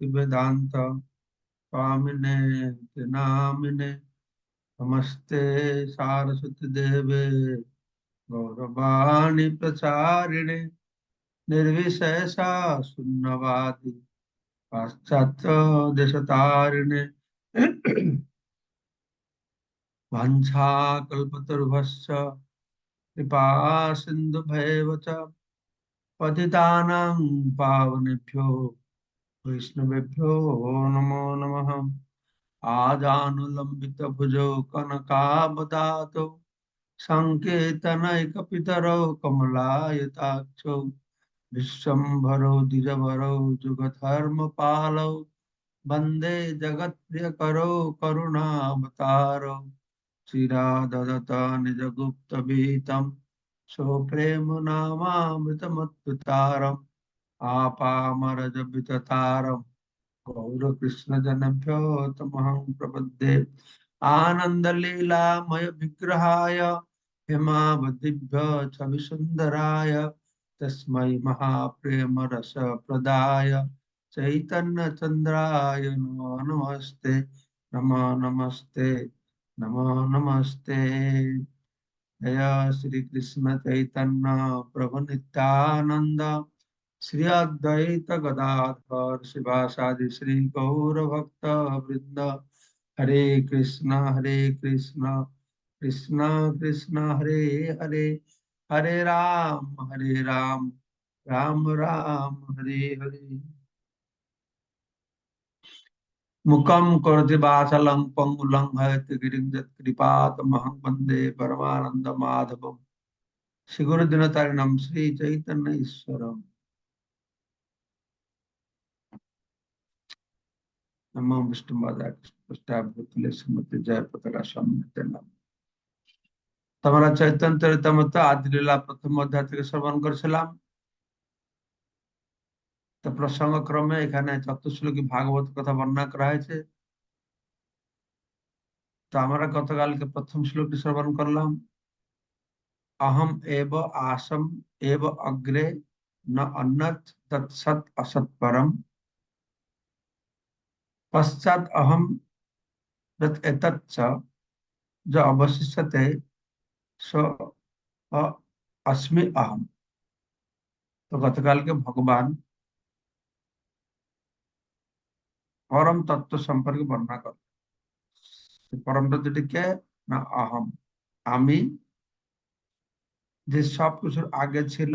वेदांत स्वामिने नामिने नमस्ते सारस्वती देवे गौरवाणी प्रचारिणे निर्विशेषा शून्यवादी पाश्चात्य देशतारिणे वंशाकल्पतरुभश्च कृपा सिन्धुभैव च पतितानां पावनेभ्यो वैष्णवेभ्यो नमो नमः। आजानुलंबितभुजौ कनकावदातौ सङ्केतनैकपितरौ कमलायताक्षौ विश्वम्भरौ द्विजवरौ जुगधर्मपालौ वन्दे जगत्प्रियकरौ करुणावतारौ चिराददत निजगुप्तवीतं स्वप्रेम नामामृतमत्तुतारम् आपामरजविततारम् गौरकृष्णजनभ्यो तमहं प्रपद्ये आनन्दलीलामय विग्रहाय हेमावतिभ्य छविसुन्दराय तस्मै महाप्रेम रस प्रदाय चैतन्य चंद्राय नमो नमस्ते नमो नमस्ते नमो नमस्ते। जय श्री कृष्ण चैतन्य प्रभु नित्यानंद श्री अद्वैत गदाधर शिवासादि श्री गौर भक्त वृंद हरे कृष्ण कृष्ण कृष्ण हरे हरे हरे राम राम राम हरे हरे। मुखम करोति वाचालं पंगुलं हयति गिरिं यत्कृपातमहं वन्दे परमानंद माधवम श्री गुरु दिनतारिणम श्री चैतन्य ईश्वरम नमो विष्णुपादाय कृष्णपृष्ठाभूतले श्रीमती जय पताका सम्मिलित नाम। তোমরা চৈতন্য চরিতামৃত আদি লীলা প্রথম অধ্যায় থেকে শ্রবণ করেছিলাম। তো প্রসঙ্গ ক্রমে এখানে চতুশ্লোকী ভাগবত কথা বর্ণনা করা হয়েছে। তো আমরা গতকালকে প্রথম শ্লোকটি শ্রবণ করলাম। अहम एव आसम एव अग्रे न अन्नत तत्सत असत परम पश्चात अहम तत् एतत् च जो अवशिष्यते सो अस्मि अहम। तो गतकाल के भगवान परम तत्व সম্পর্কে বর্ণনা করেন। परम तत्वটি কে না अहम আমি, যে সব কিছুর আগে ছিল।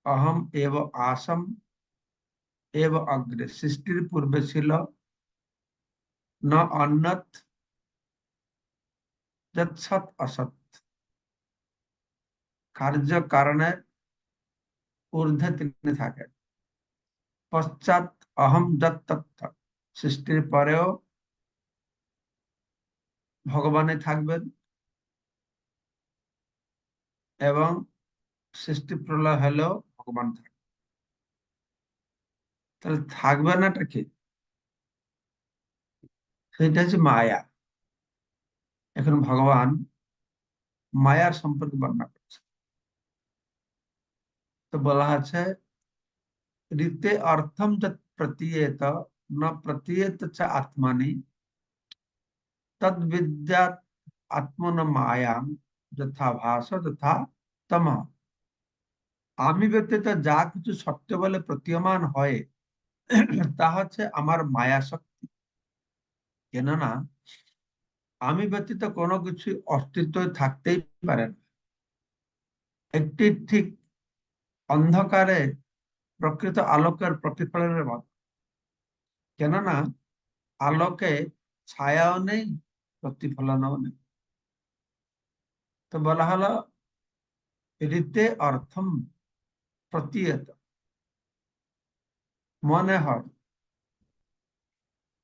अहम एव आसम एव अग्रे সৃষ্টির পূর্বে ছিল। न अन्नत যৎসৎ असत কার্য কারণের ঊর্ধ্বে তিনি থাকেন। পশ্চাৎ অহম যৎ তত্ত্ব সৃষ্টির পরেও ভগবানই থাকবেন এবং সৃষ্টি প্রলয় হলেও ভগবান থাকবেন। তাহলে থাকবে নাটা কি? সেটা হচ্ছে মায়া। এখন ভগবান মায়ার সম্পর্কে বর্ণনা করছে। তো বলা আছে ঋতে অর্থম যৎ প্রতীয়েত ন প্রতীয়েত চ আত্মানি তদ বিদ্যাৎ আত্মন মায়াম যথা ভাস তথা তমঃ। আমি ব্যতীত যা কিছু সত্য বলে প্রতীয়মান হয় তা হচ্ছে আমার মায়া শক্তি। কেননা আমি ব্যতীত কোনো কিছু অস্তিত্ব থাকতেই পারে না। একটি ঠিক অন্ধকারে প্রকৃত আলোকের প্রতিফলনের মত। কেননা আলোকে ছায়াও নেই, প্রতিফলনও নেই। তো বলা হলো ঋতে অর্থম প্রতীয়ত, মনে হয়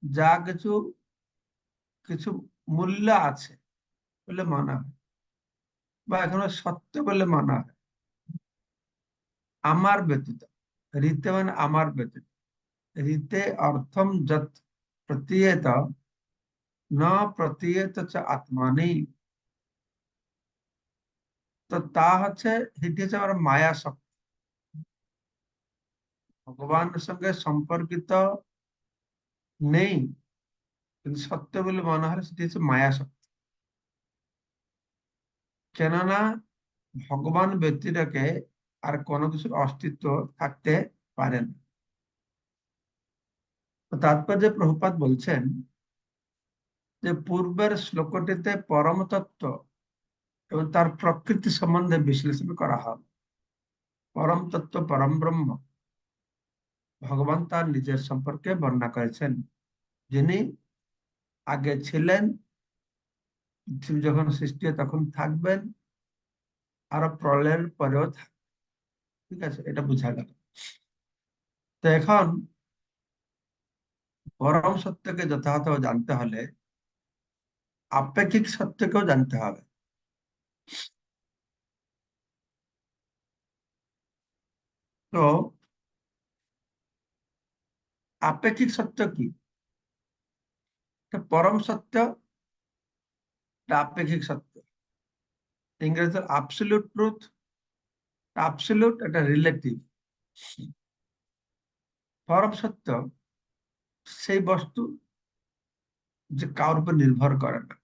যা কিছু কিছু মূল্য আছে বলে মনে হয় বা এখনো সত্য বলে মনে হয় আমার ব্যতীত। ঋতে মানে আমার ব্যতীত। ঋতে অর্থম যৎ প্রতীয়ত ন প্রতীয়ত চ আত্মানি। তো তা হচ্ছে এটি হচ্ছে আমার মায়া শক্তি। ভগবানের সঙ্গে সম্পর্কিত নেই, কিন্তু সত্য বলে মনে হয় সেটি হচ্ছে মায়া শক্তি। কেননা ভগবান ব্যক্তিটাকে আর কোনো কিছুর অস্তিত্ব থাকতে পারে না। তো তাৎপর্যে প্রভুপাদ বলছেন যে পূর্বের শ্লোকটিতে পরম তত্ত্ব এবং তার প্রকৃতি সম্বন্ধে বিশ্লেষণ করা হয়। পরম তত্ত্ব পরম ব্রহ্ম ভগবান তার নিজের সম্পর্কে বর্ণনা করেছেন, যিনি আগে ছিলেন, পৃথিবী যখন সৃষ্টি হয় তখন থাকবেন, আরো প্রলয়ের পরেও থাকবেন। ঠিক আছে, এটা বোঝা গেল। তো এখন পরম সত্যকে যথাযথ জানতে হলে আপেক্ষিক সত্যকেও জানতে হবে। তো আপেক্ষিক সত্য কি? পরম সত্য আপেক্ষিক সত্য। ইংরেজিতে অ্যাবসলিউট ট্রুথ, অ্যাবসলিউট এটা রিলেটিভ। পরম সত্য সেই বস্তু যে কারোর উপর নির্ভর করে না,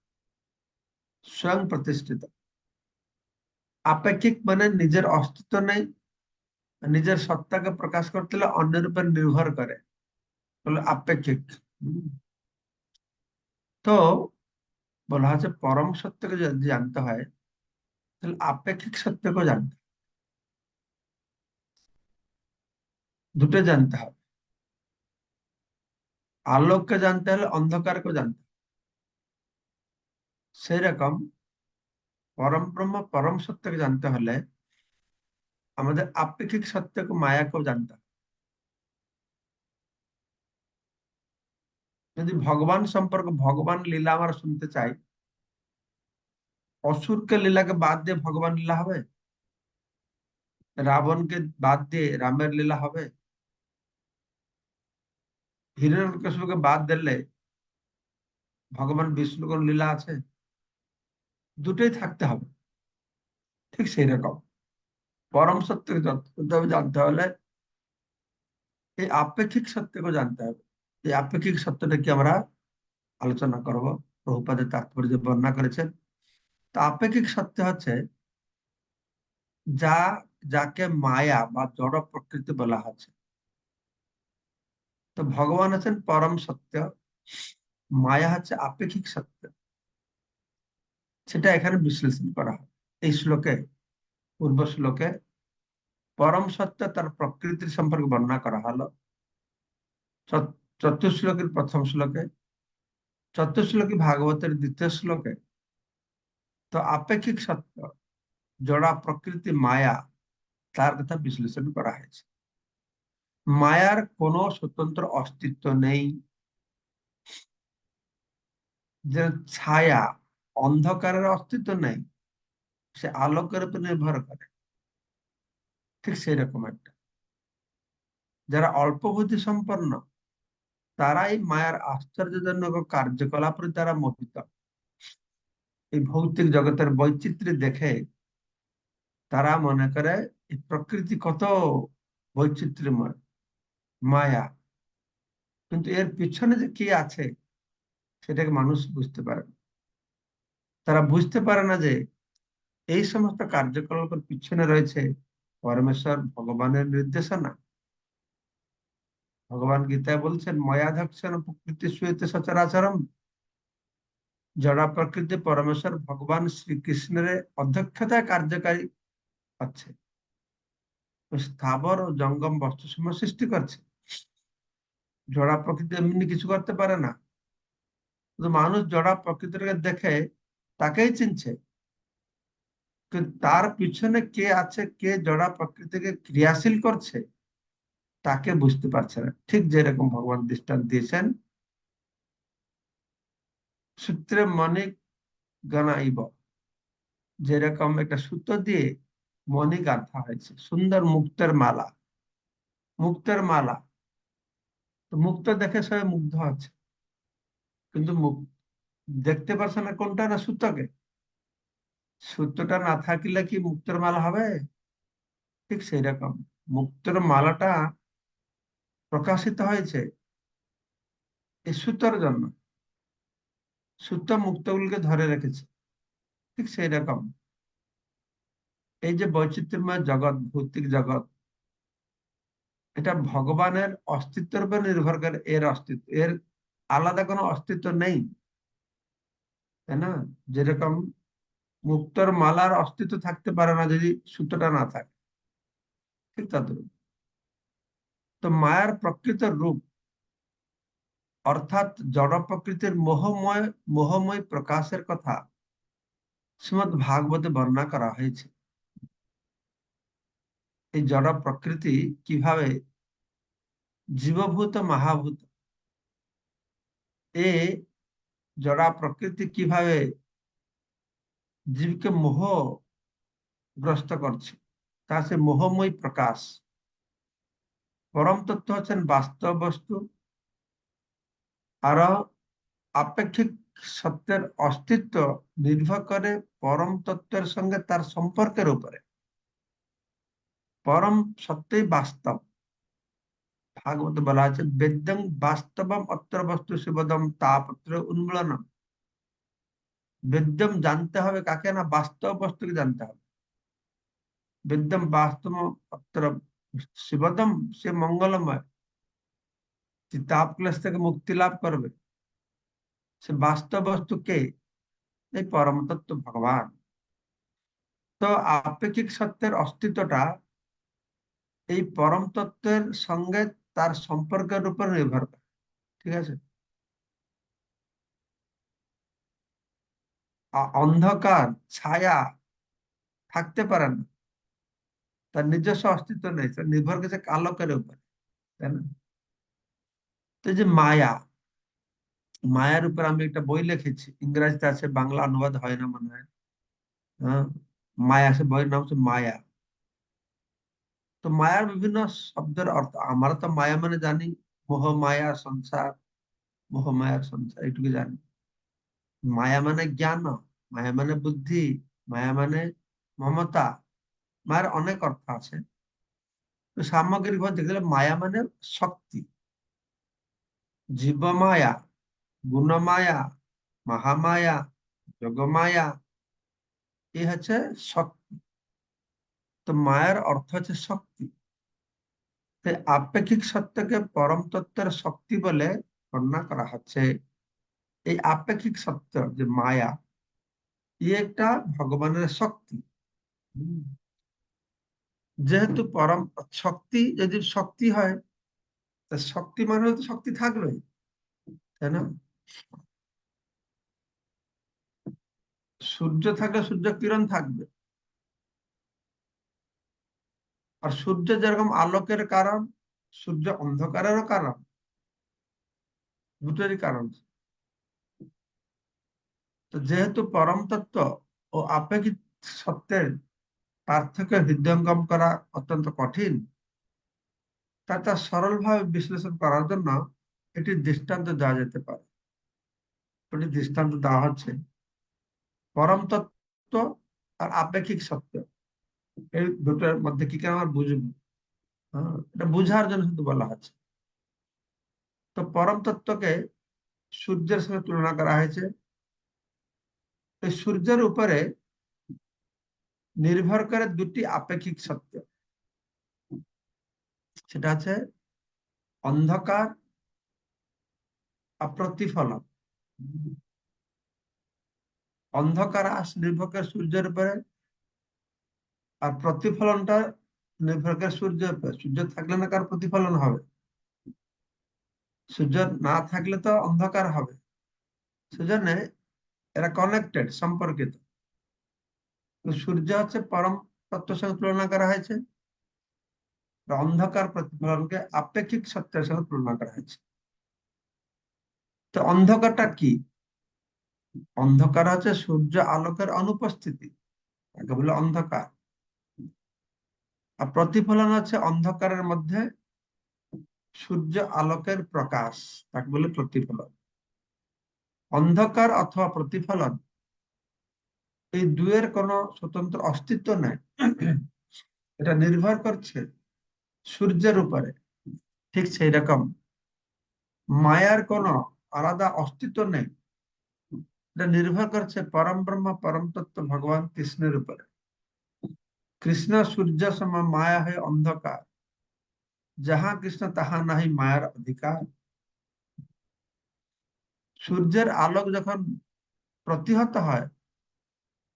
স্বয়ং প্রতিষ্ঠিত। আপেক্ষিক মানে নিজের অস্তিত্ব নেই, নিজের সত্তাকে প্রকাশ করতে হলে অন্যের উপর নির্ভর করে, বলে আপেক্ষিক। হুম। তো বলা হচ্ছে পরম সত্যকে যদি জানতে হয় তাহলে আপেক্ষিক সত্যকেও জানতে হবে। দুটো জানতে হবে। আলোককে জানতে হলে অন্ধকারকেও জানতে হবে। সেই রকম পরম ব্রহ্ম পরম সত্যকে জানতে হলে আমাদের আপেক্ষিক সত্যকে মায়াকেও জানতে হবে। যদি ভগবান সম্পর্কে ভগবান লীলা আমরা শুনতে চাই, অসুরকে লীলাকে বাদ দিয়ে ভগবান লীলা হবে? রাবণকে বাদ দিয়ে রামের লীলা হবে? হিরণ্যকশিপুকে বাদ দিলে ভগবান বিষ্ণুর কোন লীলা আছে? দুটোই থাকতে হবে। ঠিক সেই রকম পরম সত্যকে জানতে হলে এই আপেক্ষিক সত্যকে জানতে হবে। এই আপেক্ষিক সত্যটা কি আমরা আলোচনা করব। প্রভুপাদের তাৎপর্য বর্ণনা করেছেন। তা আপেক্ষিক সত্য হচ্ছে যা যাকে মায়া বা জড় প্রকৃতি বলা হচ্ছে। তো ভগবান আছেন পরম সত্য, মায়া হচ্ছে আপেক্ষিক সত্য। সেটা এখানে বিশ্লেষণ করা হয় এই শ্লোকে। পূর্ব শ্লোকে পরম সত্য তার প্রকৃতির সম্পর্কে বর্ণনা করা হলো চতুর্শ্লোকের প্রথম শ্লোকে, চতুর্শ্লোকী ভাগবতের দ্বিতীয় শ্লোকে। তো আপেক্ষিক সত্য জড়া প্রকৃতি মায়া তার কথা বিশ্লেষণ করা হয়েছে। মায়ার কোনো স্বতন্ত্র অস্তিত্ব নেই। যে ছায়া, অন্ধকারের অস্তিত্ব নেই, সে আলোকের উপর নির্ভর করে। ঠিক সেই রকম একটা যারা অল্প বুদ্ধি সম্পন্ন তারাই মায়ার আশ্চর্যজনক কার্যকলাপের দ্বারা মোহিত। এই ভৌতিক জগতের বৈচিত্র্য দেখে তারা মনে করে এই প্রকৃতি কত বৈচিত্র্যময়, মায়া। কিন্তু এর পিছনে যে কি আছে সেটাকে মানুষ বুঝতে পারে না। তারা বুঝতে পারে না যে এই সমস্ত কার্যকলাপের পিছনে রয়েছে পরমেশ্বর ভগবানের নির্দেশনা। ভগবান গীতায় বলছেন ময়াধ্যক্ষণ প্রকৃতি সুয়েতে সচরাচরম। জড়া প্রকৃতি পরমেশ্বর ভগবান শ্রীকৃষ্ণের অধ্যক্ষতায় কার্যকারী হচ্ছে। স্থাবর ও জঙ্গম বস্তু সমূহ সৃষ্টি করছে। জড়া প্রকৃতি এমনি কিছু করতে পারে না। কিন্তু মানুষ জড়া প্রকৃতিকে দেখে তাকেই চিনছে, কিন্তু তার পিছনে কে আছে, কে জড়া প্রকৃতিকে ক্রিয়াশীল করছে তাকে বুঝতে পারছে না। ঠিক যেরকম ভগবান দৃষ্টান্ত দিয়েছেন সূত্রে মণিক গণাইব, যেরকম একটা সুতো দিয়ে মণি গাঁথা হয়েছে, সুন্দর মুক্তের মালা। মুক্তের মালা, তো মুক্ত দেখে সবাই মুগ্ধ আছে, কিন্তু দেখতে পারছে না কোনটা, না সুতোকে। সুতোটা না থাকলে কি মুক্তের মালা হবে? ঠিক সেই রকম মুক্তের মালাটা প্রকাশিত হয়েছে এই সুতোর জন্য। সুতো মুক্তগুলোকে ধরে রেখেছে। ঠিক সেই রকম এই যে বৈচিত্র্যময় জগৎ, ভৌতিক জগৎ, এটা ভগবানের অস্তিত্বের উপর নির্ভর করে। এর অস্তিত্ব, এর আলাদা কোনো অস্তিত্ব নেই, তাই না? যেরকম মুক্তোর মালার অস্তিত্ব থাকতে পারে না যদি সুতোটা না থাকে, ঠিক তদ্রুপ। তো মায়ার প্রকৃত রূপ অর্থাৎ জড় প্রকৃতির মোহময় প্রকাশের কথা শ্রীমদ্ ভাগবতে বর্ণনা করা হয়েছে। এই জড় প্রকৃতি কিভাবে জীবভূত মহাভূত, এ জড়া প্রকৃতি কিভাবে জীবকে মোহগ্রস্ত করছে, তা সে মোহময় প্রকাশ। পরম তত্ত্ব হচ্ছেন বাস্তব বস্তু, আর আপেক্ষিক সত্যের অস্তিত্ব নির্ভর করে পরম তত্ত্বের সঙ্গে তার সম্পর্কের উপরে। পরম সত্যই বাস্তব। ভাগবত বলা আছে বেদ্যং বাস্তবম অত্র বস্তু শিবদম তাপত্র উন্মূলনম। বেদ্যম জানতে হবে কাকে না, বাস্তব বস্তুকে জানতে হবে। বেদ্যম বাস্তব অত্র শিবদম, সে মঙ্গলময়, যে তাপ ক্লেশ থেকে মুক্তি লাভ করবে। সে বাস্তব বস্তু কে? এই পরম তত্ত্ব ভগবান। তো আপেক্ষিক সত্যের অস্তিত্বটা এই পরম তত্ত্বের সঙ্গে তার সম্পর্কের উপর নির্ভর করে। ঠিক আছে? অন্ধকার ছায়া থাকতে পারে না, তার নিজস্ব অস্তিত্ব নেই, তার নির্ভর করছে আলোকের উপর, তাই না? তো এই যে মায়া, মায়ার উপর আমি একটা বই লিখেছি, ইংরেজিতে আছে, বাংলা অনুবাদ হয় না মনে হয়। হ্যাঁ, মায়া, সে বইয়ের নাম হচ্ছে মায়া। তো মায়ার বিভিন্ন শব্দের অর্থ আমরা তো মায়া মানে জানি মোহ, মায়া, সংসার, মোহ মায়ার সংসার, এইটুকু জানি। মায়া মানে জ্ঞান, মায়া মানে বুদ্ধি, মায়া মানে মমতা। মায়ের অনেক অর্থ আছে। তো সামগ্রিক ভাবে দেখলে মায়া মানে শক্তি। জীবমায়া, গুণমায়া, মহামায়া, যোগমায়া, এই হচ্ছে শক্তি। তো মায়ের অর্থ হচ্ছে শক্তি। তাই আপেক্ষিক সত্যকে পরম তত্ত্বের শক্তি বলে বর্ণনা করা হচ্ছে। এই আপেক্ষিক সত্য যে মায়া, একটা ভগবানের শক্তি। হুম। যেহেতু পরম শক্তি, যদি শক্তি হয়, তা শক্তি মানে তো শক্তি থাকবে, তাই না? সূর্য থাকলে সূর্য কিরণ থাকবে। আর সূর্য যেরকম আলোকের কারণ, সূর্য অন্ধকারেরও কারণ, দুটোরই কারণ। তো যেহেতু পরম তত্ত্ব ও আপেক্ষিক সত্যের পার্থক্য হৃদয়ঙ্গম করা অত্যন্ত কঠিন, তা সরলভাবে বিশ্লেষণ করার জন্য এটি দৃষ্টান্ত দেওয়া যেতে পারে। এটি দৃষ্টান্ত দেওয়া হচ্ছে পরম তত্ত্ব আর আপেক্ষিক সত্য, এই দুটোর মধ্যে কি করে আমরা বুঝবো। হ্যাঁ, এটা বুঝার জন্য শুধু বলা হচ্ছে। তো পরম তত্ত্বকে সূর্যের সঙ্গে তুলনা করা হয়েছে। এই সূর্যের উপরে নির্ভর করে দুটি আপেক্ষিক সত্য, সেটা হচ্ছে অন্ধকার আর প্রতিফলন। অন্ধকার নির্ভর করে সূর্যের উপরে, আর প্রতিফলনটা নির্ভর করে সূর্যের উপরে। সূর্য থাকলে না কার প্রতিফলন হবে? সূর্য না থাকলে তো অন্ধকার হবে। সেজন্য এরা কানেক্টেড, সম্পর্কিত। তো সূর্য হচ্ছে পরম তত্ত্বের সঙ্গে তুলনা করা হয়েছে, আর অন্ধকার প্রতিফলনকে আপেক্ষিক সত্যের সঙ্গে তুলনা করা হয়েছে। তো অন্ধকারটা কি? অন্ধকার হচ্ছে সূর্য আলোকের অনুপস্থিতি, তাকে বলে অন্ধকার। আর প্রতিফলন হচ্ছে অন্ধকারের মধ্যে সূর্য আলোকের প্রকাশ, তাকে বলে প্রতিফলন। অন্ধকার অথবা প্রতিফলন, এই দুয়ের কোনো স্বতন্ত্র অস্তিত্ব নেই। এটা নির্ভর করছে সূর্যের উপরে। ঠিক সেই রকম মায়ার কোনো আলাদা অস্তিত্ব নেই। এটা নির্ভর করছে পরম ব্রহ্ম পরম তত্ত্ব ভগবান কৃষ্ণের উপরে। কৃষ্ণ সূর্য সম মায়া হয় অন্ধকার, যাহা কৃষ্ণ তাহা নাহি মায়ার অধিকার। সূর্যের আলোক যখন প্রতিহত হয়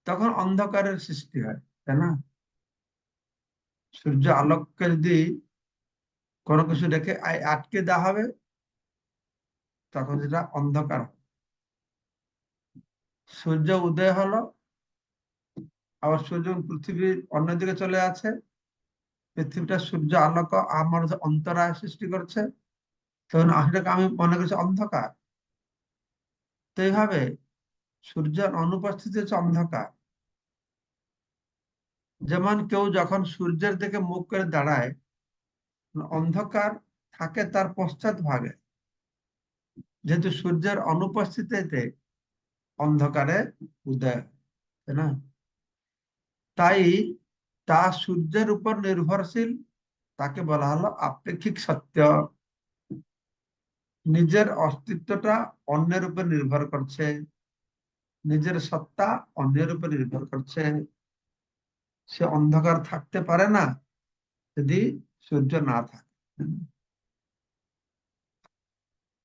তখন অন্ধকারের সৃষ্টি হয়, তাই না? সূর্য আলোককে যদি কোনো কিছু রেখে আটকে দেওয়া হবে তখন যেটা অন্ধকার হবে। সূর্য উদয় হলো, আবার সূর্য পৃথিবীর অন্যদিকে চলে আছে, পৃথিবীটা সূর্য আলোক আমার যে অন্তরায় সৃষ্টি করছে, তখন সেটাকে আমি মনে করছি অন্ধকার। তো এইভাবে সূর্যের অনুপস্থিতি হচ্ছে অন্ধকার। যেমন কেউ যখন সূর্যের দিকে মুখ করে দাঁড়ায়, অন্ধকার থাকে তার পশ্চাৎ ভাগে, যেহেতু সূর্যের অনুপস্থিতিতে অন্ধকারে উদয় হয়, তাই না? তাই তা সূর্যের উপর নির্ভরশীল, তাকে বলা হলো আপেক্ষিক সত্য। নিজের অস্তিত্বটা অন্যের উপর নির্ভর করছে, নিজের সত্তা অন্যের উপর নির্ভর করছে। সে অন্ধকার থাকতে পারে না যদি সূর্য না থাকে।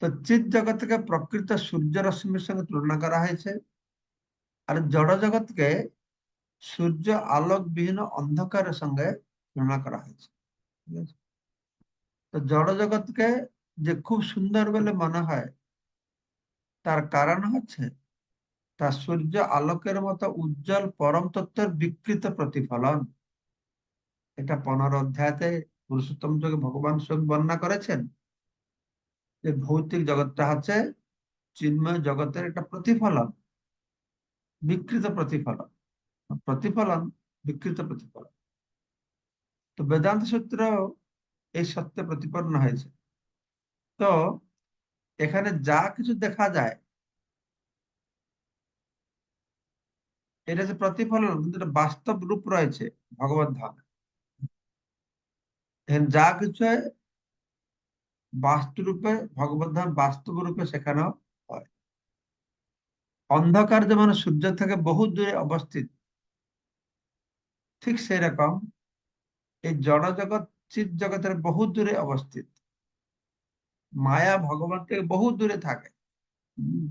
তো চিৎ জগৎকে প্রকৃত সূর্য রশ্মির সঙ্গে তুলনা করা হয়েছে, আর জড় জগৎকে সূর্য আলোকবিহীন অন্ধকারের সঙ্গে তুলনা করা হয়েছে। ঠিক আছে? তো জড় জগৎকে যে খুব সুন্দর বলে মনে হয়, তার কারণ হচ্ছে তা সূর্য আলোকের মতো উজ্জ্বল পরম তত্ত্বের বিকৃত প্রতিফলন। এটা 15 অধ্যায়তে পুরুষোত্তম যোগে ভগবান স্বয়ং বর্ণনা করেছেন যে ভৌতিক জগৎটা হচ্ছে চিন্ময় জগতের একটা প্রতিফলন, বিকৃত প্রতিফলন। প্রতিফলন, বিকৃত প্রতিফলন। তো বেদান্ত সূত্র এই সত্যে প্রতিপন্ন হয়েছে। তো এখানে যা কিছু দেখা যায় এটা যে প্রতিফলন, কিন্তু এটা বাস্তব রূপ রয়েছে ভগবত ধামে। এখানে যা কিছু বাস্তব রূপে ভগবত ধাম বাস্তব রূপে সেখানেও হয়। অন্ধকার যেমন সূর্য থেকে বহু দূরে অবস্থিত, ঠিক সেই রকম এই জড় জগৎ চিৎ জগতের বহু দূরে অবস্থিত। মায়া ভগবান থেকে বহু দূরে থাকে। হম,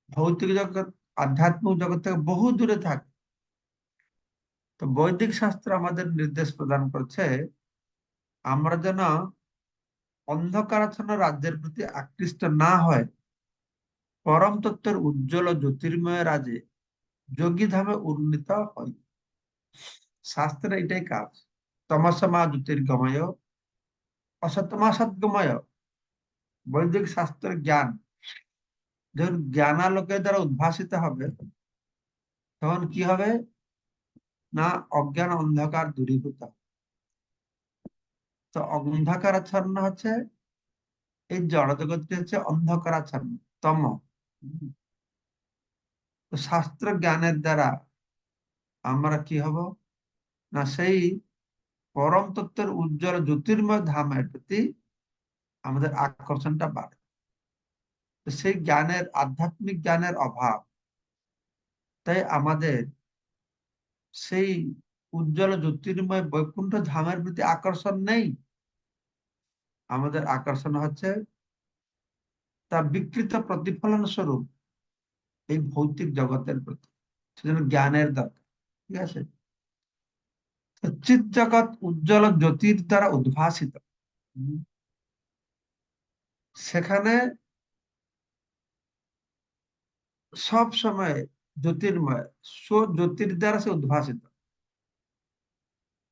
ভৌতিক জগৎ আধ্যাত্মিক জগৎ থেকে বহু দূরে থাকে। তো বৈদিক শাস্ত্র আমাদের নির্দেশ প্রদান করছে আমরা যেন অন্ধকারাচ্ছন্ন রাজ্যের প্রতি আকৃষ্ট না হয়, পরম তত্ত্বের উজ্জ্বল ও জ্যোতির্ময় রাজে যোগী ধামে উন্নীত হয়। শাস্ত্রের এটাই কাজ। তমসমা জ্যোতির্গময়, অসতমা সদ্গময়। বৈদিক শাস্ত্রের জ্ঞান যখন জ্ঞানালোকের দ্বারা উদ্ভাসিত হবে, তখন কি হবে না, অজ্ঞান অন্ধকার দূরীভূত হবে। তো অন্ধকারাচ্ছন্ন হচ্ছে এই জড়জগৎটি হচ্ছে অন্ধকারাচ্ছন্ন, তম। তো শাস্ত্র জ্ঞানের দ্বারা আমরা কি হব না, সেই পরম তত্ত্বের উজ্জ্বল জ্যোতির্ময় ধামের প্রতি আমাদের আকর্ষণটা বাড়ে। তো সেই জ্ঞানের, আধ্যাত্মিক জ্ঞানের অভাব, তাই আমাদের সেই উজ্জ্বল জ্যোতির্ময় বৈকুণ্ঠ ধামের প্রতি আকর্ষণ নেই। আমাদের আকর্ষণ হচ্ছে তার বিকৃত প্রতিফলন স্বরূপ এই ভৌতিক জগতের প্রতি। সেজন্য জ্ঞানের দরকার। ঠিক আছে? তো চিৎ জগৎ উজ্জ্বল জ্যোতির দ্বারা উদ্ভাসিত। হুম, সেখানে সব সময় জ্যোতির্ময়, জ্যোতির দ্বারা সে উদ্ভাসিত।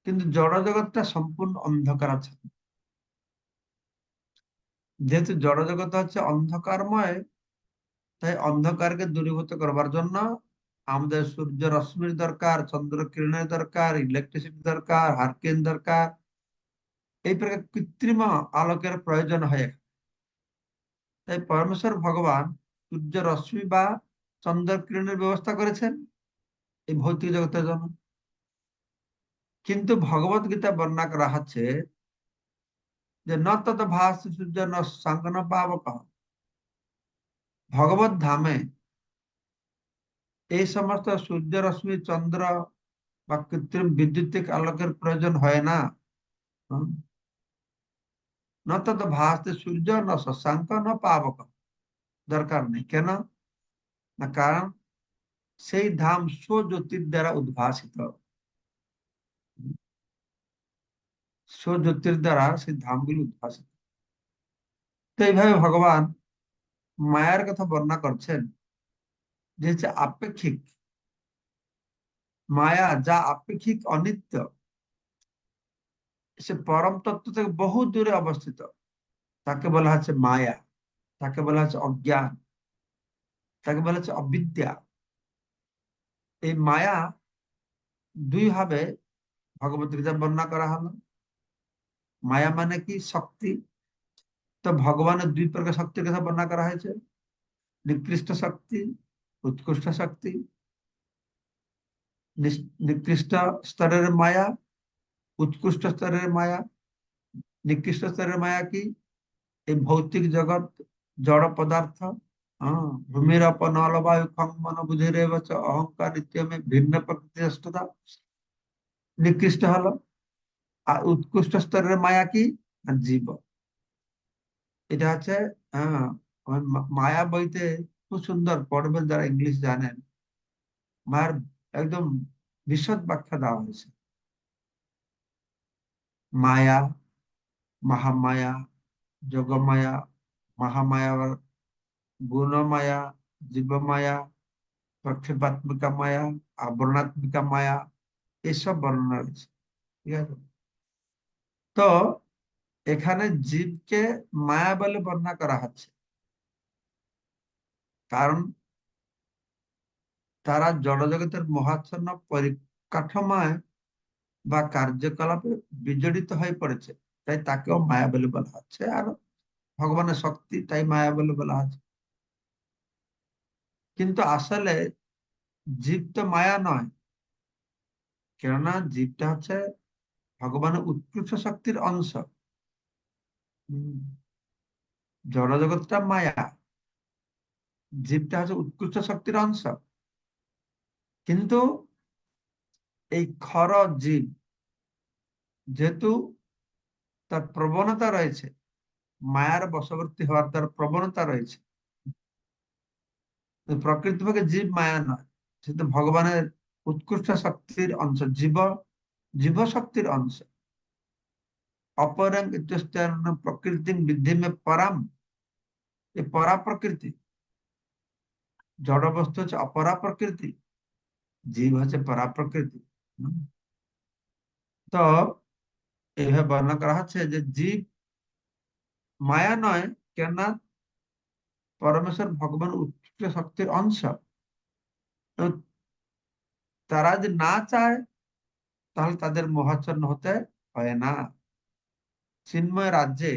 কিন্তু জড় জগৎটা সম্পূর্ণ অন্ধকার আছে। যেহেতু জড় জগৎ হচ্ছে অন্ধকারময়, তাই অন্ধকারকে দূরীভূত করবার জন্য আমাদের সূর্য রশ্মির দরকার, চন্দ্র কিরণের দরকার, ইলেকট্রিসিটি দরকার, হারকেন দরকার। এই প্রকার কৃত্রিম আলোকের প্রয়োজন হয়। তাই পরমেশ্বর ভগবান সূর্য রশ্মি বা চন্দ্র কিরণের ব্যবস্থা করেছেন এই ভৌতিক জগতের জন্য। কিন্তু ভগবত গীতা বর্ণনা করা হচ্ছে যে ন তত ভাস সূর্য ন সাঙ্গ ন পাবক, ভগবত ধামে এই সমস্ত সূর্য রশ্মি, চন্দ্র বা কৃত্রিম বিদ্যুতিক আলোকের প্রয়োজন হয় না। হুম। ন তত ভাসতে সূর্য ন শশাঙ্ক ন পাবক, দরকার নেই। কেন? না কারণ সেই ধাম স্বজ্যোতির দ্বারা উদ্ভাসিত। স্বজ্যোতির দ্বারা সেই ধামগুলি উদ্ভাসিত। তো এইভাবে ভগবান মায়ার কথা বর্ণনা করছেন, যে হচ্ছে আপেক্ষিক মায়া, যা আপেক্ষিক অনিত্য, সে পরম তত্ত্ব থেকে বহু দূরে অবস্থিত, তাকে বলা হচ্ছে মায়া, তাকে বলা হচ্ছে অজ্ঞান, তাকে বলা হচ্ছে অবিদ্যা। এই মায়া দুই ভাবে ভগবত গীতা বর্ণনা করা হলো। মায়া মানে কি? শক্তি। তো ভগবানের দুই প্রকার শক্তির কথা বর্ণনা করা হয়েছে, নিকৃষ্ট শক্তি, উৎকৃষ্ট শক্তি। নিকৃষ্ট স্তরের মায়া, উৎকৃষ্ট স্তরের মায়া। নিকৃষ্ট স্তরের মায়া কি? এই ভৌতিক জগৎ, জড় পদার্থ। ভূমির নল বায়ু খং মন বুঝিরে অহংকার ইত্যাদি ভিন্ন প্রকৃতিস্থতা নিকৃষ্ট হলো। আর উৎকৃষ্ট স্তরের মায়া কি? আর জীব। এটা হচ্ছে আহ মায়া বইতে খুব সুন্দর পড়বেন যারা ইংলিশ জানেন। মায়ের একদম বিশদ ব্যাখ্যা দেওয়া হয়েছে। মায়া, মহামায়া, যোগমায়া, মহামায়া, গুণমায়া, জীবমায়া, প্রক্ষেপাত্মিকা মায়া, আবরণাত্মিকা মায়া, এসব বর্ণনা রয়েছে। ঠিক আছে? তো এখানে জীবকে মায়া বলে বর্ণনা করা হচ্ছে, কারণ তারা জড়জগতের মহাচ্ছন্ন পরিকাঠামোয় বা কার্যকলাপে বিজড়িত হয়ে পড়েছে, তাই তাকেও মায়া বলে বলা হচ্ছে। আর ভগবানের শক্তি, তাই মায়া বলে বলা হচ্ছে। কিন্তু আসলে জীব তো মায়া নয়, কেননা জীবটা হচ্ছে ভগবানের উৎকৃষ্ট শক্তির অংশ। হম, জড়জগৎটা মায়া, জীবটা হচ্ছে উৎকৃষ্ট শক্তির অংশ। কিন্তু এই খর জীব, যেহেতু তার প্রবণতা রয়েছে, মায়ার বশবর্তী হওয়ার তার প্রবণতা রয়েছে, প্রকৃতপক্ষে জীব মায়া নয়, সে তো ভগবানের উৎকৃষ্ট শক্তির অংশ, জীব শক্তির অংশ। অপরং ইত্যস্তেন প্রকৃতি বৃদ্ধি মে পরাম, এই পরা প্রকৃতি। জড় বস্তু হচ্ছে অপরা প্রকৃতি, জীব হচ্ছে পরা প্রকৃতি। হুম। তো এইভাবে বর্ণনা করা হচ্ছে যে জীব মায়া নয়, কেননা পরমেশ্বর ভগবান উৎকৃষ্ট শক্তির অংশ। তো তারা যদি না চায়, তাহলে তাদের মোহাচ্ছন্ন হতে হয় না। চিন্ময় রাজ্যে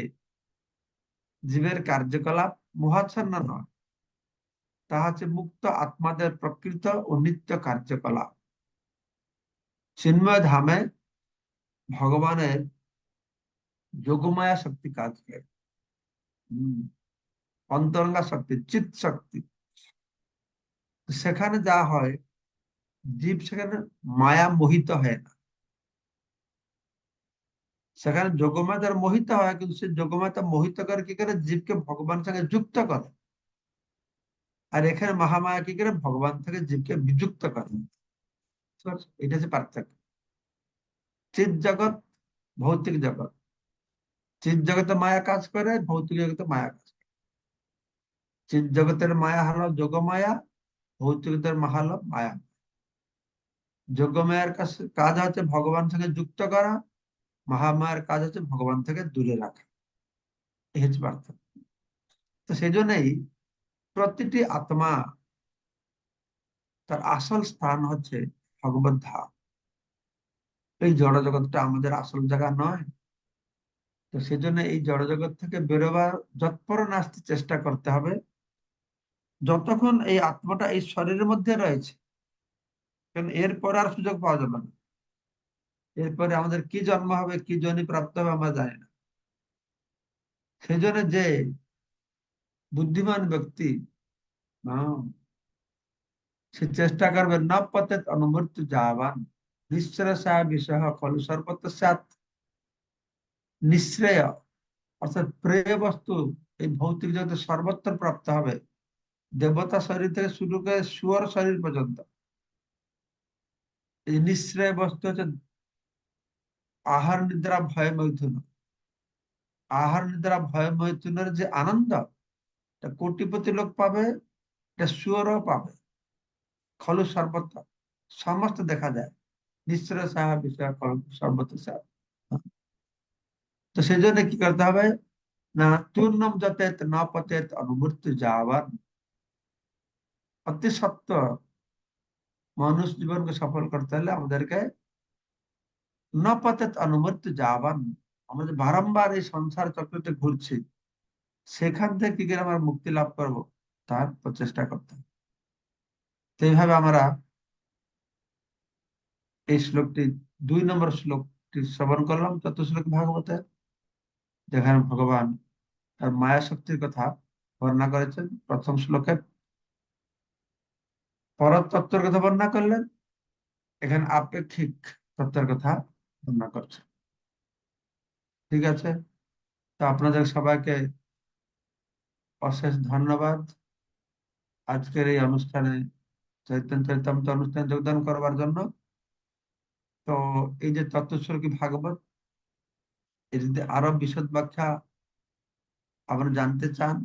জীবের কার্যকলাপ মোহাচ্ছন্ন নয়, তা হচ্ছে মুক্ত আত্মাদের প্রকৃত ও নিত্য কার্যকলাপ। চিন্ময় ধামে ভগবানের যোগমায়া শক্তি কাজ করে। হম, অন্তরঙ্গা শক্তি, চিৎ শক্তি। সেখানে যা হয়, জীব সেখানে মায়া মোহিত হয় না। সেখানে যোগমায়া তার মোহিত হয়, কিন্তু সে যোগমায়া তার মোহিত করে কি করে? জীবকে ভগবানের সঙ্গে যুক্ত করে। আর এখানে মহামায়া কি করে? ভগবান থেকে জীবকে বিযুক্ত করে। বুঝতে পারছো? এটা হচ্ছে পার্থক্য। চিৎ জগৎ, ভৌতিক জগৎ। চিৎ জগতে মায়া কাজ করে, ভৌতিক জগতে মায়া কাজ করে। চিৎ জগতের মায়া হলো যোগমায়া, ভৌতিক জগতের মায়া হলো মায়া। যোগমায়ার কাজ হচ্ছে ভগবান সঙ্গে যুক্ত করা, মহামায়ার কাজ হচ্ছে ভগবান থেকে দূরে রাখা। এই হচ্ছে পার্থক্য। তো সেই জন্যই প্রতিটি আত্মা তার আসল স্থান হচ্ছে ভগবত ধাম। এই জড় জগৎটা আমাদের আসল জায়গা নয়। তো সেজন্য এই জড় জগৎ থেকে বেরোবার যৎপরণ আসতে চেষ্টা করতে হবে। যতক্ষণ এই আত্মাটা এই শরীরের মধ্যে রয়েছে, কারণ এরপর আর সুযোগ পাওয়া যাবে না। এরপরে আমাদের কি জন্ম হবে, কি যোনি প্রাপ্ত হবে, আমরা জানি না। সেই জন্য যে বুদ্ধিমান ব্যক্তি সে চেষ্টা করবে ন পতে অনুমৃত্যু যাবান নিশ্চয় বিষয় খলু সর্বত্র সাত। নিশ্রেয় অর্থাৎ প্রেয় বস্তু এই ভৌতিক জগতে সর্বত্র প্রাপ্ত হবে, দেবতা শরীর থেকে শুরু করে শুয়োর শরীর পর্যন্ত। এই নিঃশ্রেয় বস্তু হচ্ছে আহার নিদ্রা ভয় মৈথুন। আহার নিদ্রা ভয় মৈথুনের যে আনন্দ, এটা কোটিপতি লোক পাবে, এটা শুয়োরও পাবে। খলু সর্বত্র, সমস্ত দেখা যায়। নিশ্চয় সাহা বিষয় সর্বত্র সাহা। তো সেই জন্য কি করতে হবে না, চূর্ণম যতেত ন পতেত অনুমৃত্যু যাওয়ার। অতি সত্য মানুষ জীবনকে সফল করতে হলে আমাদেরকে ন পতেত অনুমৃত্যু যাওয়ার, আমরা যে বারংবার এই সংসার চক্রতে ঘুরছি, সেখান থেকে কি করে আমরা মুক্তি লাভ করব, তার প্রচেষ্টা করতে হবে। তো এইভাবে আমরা এই শ্লোকটি, 2 নম্বর শ্লোকটি শ্রবণ করলাম চতুর্শ্লোক ভাগবতে, যেখানে ভগবান তার মায়া শক্তির কথা বর্ণনা করেছেন। প্রথম শ্লোকে পরতত্ত্বের কথা বর্ণনা করলেন, এখানে আপেক্ষিক তত্ত্বের কথা বর্ণনা করছে। ঠিক আছে, তো আপনাদের সবাইকে অশেষ ধন্যবাদ আজকের এই অনুষ্ঠানে, চৈতন্য চরিতামৃত অনুষ্ঠানে যোগদান করবার জন্য। তো এই যে তত্ত্বশ্লোকী ভাগবত, এর যদি আরো বিশদ ব্যাখ্যা আপনারা জানতে চান,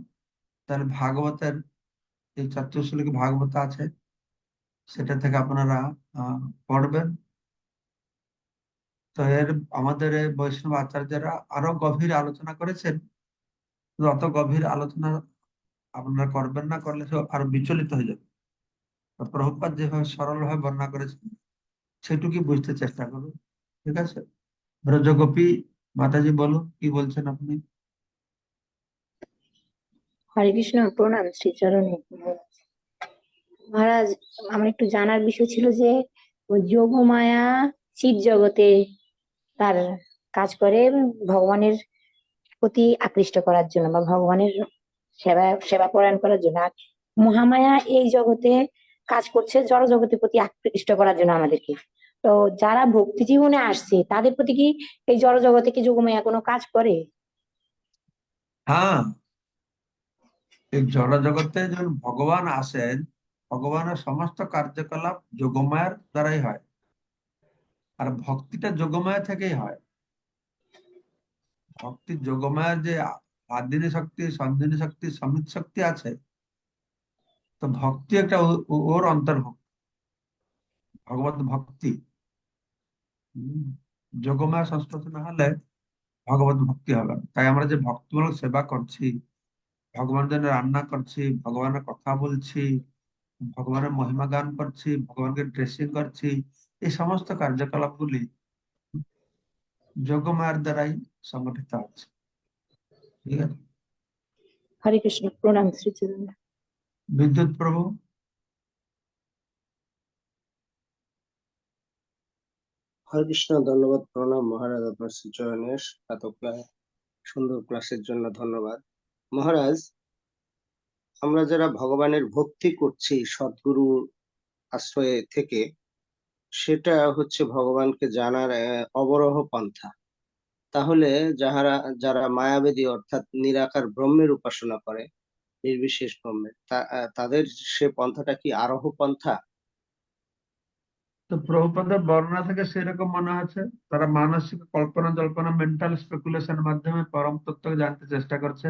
তাহলে ভাগবতের এই চতুর্শ্লোকী ভাগবত আছে, সেটা থেকে আপনারা পড়বেন। তো আমাদের এই বৈষ্ণব আচার্যরা আরো গভীর আলোচনা করেছেন, অত গভীর আলোচনা আপনারা করবেন না, করলে সে আরো বিচলিত হয়ে যাবে। তো প্রভুপাদ যেভাবে সরল ভাবে বর্ণনা করেছেন, সেটুকুই বুঝতে চেষ্টা করুন। ঠিক আছে, ব্রজগোপী মাতাজি বলুন, কি বলছেন আপনি? হরে কৃষ্ণ, প্রণাম শ্রীচরণে। মহারাজ, আমার একটু জানার বিষয় ছিল যে ওই যোগমায়া চিৎ জগতে তার কাজ করে ভগবানের প্রতি আকৃষ্ট করার জন্য বা ভগবানের সেবা পরায়ণ করার জন্য, আর মহামায়া এই জগতে কাজ করছে জড় জগতের প্রতি আকৃষ্ট করার জন্য আমাদেরকে। তো যারা ভক্তি জীবনে আসছে তাদের প্রতি কি এই জড় জগতে কি যোগমায়া কোনো কাজ করে? হ্যাঁ, এই জড় জগতে যখন ভগবান আসেন, ভগবানের সমস্ত কার্যকলাপ যোগমায়ার দ্বারাই হয়। আর ভক্তিটা যোগমায়া থেকেই হয়। ভক্তি যোগমায়ার যে আদিনী শক্তি, সঞ্জনী শক্তি, সমিত শক্তি আছে, তো ভক্তি একটা ওর অন্তর্ভুক্ত, ভগবত ভক্তি। হম, যোগমায়া সংস্পর্শ না হলে ভগবত ভক্তি হবে না। তাই আমরা যে ভক্তিমূলক সেবা করছি, ভগবানের জন্য রান্না করছি, ভগবানের কথা বলছি, ভগবানের মহিমা গান করছি, ভগবানকে ড্রেসিং করছি, এই সমস্ত কার্যকলাপগুলি যোগমায়ার দ্বারাই সংগঠিত হচ্ছে। ঠিক আছে, হরে কৃষ্ণ, প্রণাম শ্রীচরণে। বিদ্যুৎ প্রভু। হরে কৃষ্ণ, ধন্যবাদ, প্রণাম মহারাজ, আপনার শ্রীচরণে এত সুন্দর ক্লাসের জন্য ধন্যবাদ। মহারাজ, আমরা যারা ভগবানের ভক্তি করছি সদ্গুরুর আশ্রয়ে থেকে, সেটা হচ্ছে ভগবানকে জানার অবরোহ পন্থা। তাহলে যারা মায়াবেদী অর্থাৎ নিরাকার ব্রহ্মের উপাসনা করে, নির্বিশেষ ব্রহ্মের, তাদের সে পন্থাটা কি আরোহ পন্থা? তো প্রভুপাদের বর্ণনা থেকে সেরকম মনে হচ্ছে, তারা মানসিক কল্পনা জল্পনা, মেন্টাল স্পেকুলেশন মাধ্যমে পরম তত্ত্বকে জানতে চেষ্টা করছে।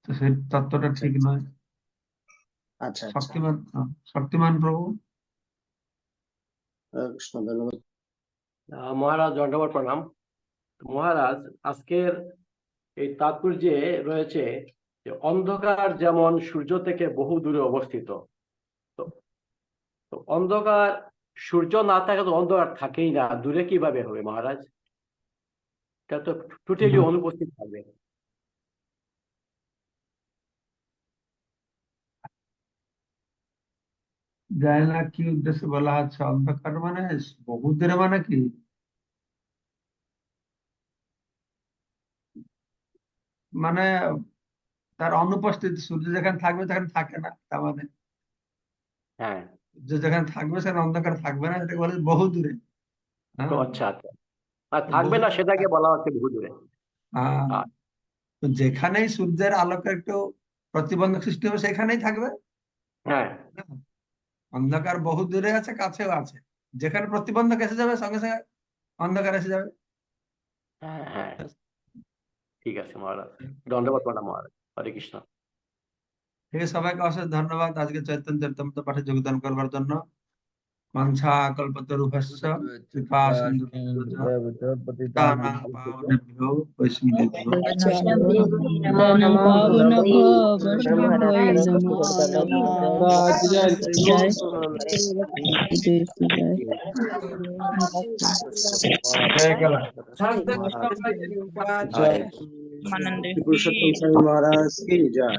তো সেই তত্ত্বটা আচ্ছা ঠিক নয়। আচ্ছা আচ্ছা। শক্তিমান, শক্তিমান প্রভু। কৃষ্ণ, ধন্যবাদ। মহারাজ দণ্ডবত প্রণাম। মহারাজ, আজকের এই তাৎপর্যে রয়েছে যে অন্ধকার যেমন সূর্য থেকে বহু দূরে অবস্থিত, তো তো অন্ধকার, সূর্য না থাকলে তো অন্ধকার থাকেই না, দূরে কিভাবে হবে মহারাজ? এটা তো টোটালি অনুপস্থিত থাকবে। জানি না কি উদ্দেশ্যে বলা হচ্ছে অন্ধকার মানে, বহু দূরে মানে কি? মানে তার অনুপস্থিতি, সূর্য যেখানে থাকবে সেখানে থাকে না, তার মানে হ্যাঁ। সূর্য যেখানে থাকবে সেখানে অন্ধকার থাকবে না, এটাকে বলে বহু দূরে। তো হ্যাঁ, আচ্ছা আচ্ছা, আর থাকবে না সেটাকে বলা হচ্ছে বহু দূরে। হ্যাঁ, আ- তো যেখানেই সূর্যের আলোকে একটু প্রতিবন্ধক সৃষ্টি হবে সেখানেই থাকবে। হ্যাঁ। হ্যাঁ, অন্ধকার বহু দূরে আছে, কাছেও আছে, যেখানে প্রতিবন্ধক এসে যাবে সঙ্গে সঙ্গে অন্ধকার এসে যাবে। হ্যাঁ। হ্যাঁ, ঠিক আছে মহারাজ, দণ্ডবত প্রণাম মহারাজ, হরে কৃষ্ণ। ঠিক আছে, সবাইকে অশেষ ধন্যবাদ আজকে চৈতন্য চরিতামৃত পাঠে যোগদান করবার জন্য। বাঞ্ছা কল্পতরুভ্যশ্চ কৃপা সিন্ধু পতিতানাং পাবনেভ্যো বৈষ্ণবেভ্যো নমো পতিতানাং নমো পাবনেভ্যো মহারাজ বৈষ্ণবেভ্যো হরে নমো কৃষ্ণ, হরে নমঃ। কৃষ্ণ, জয় জয় হরে জয়। হয়ে গেল। জয় শ্রী পুরুষোত্তম স্বামী মহারাজ কি জয়।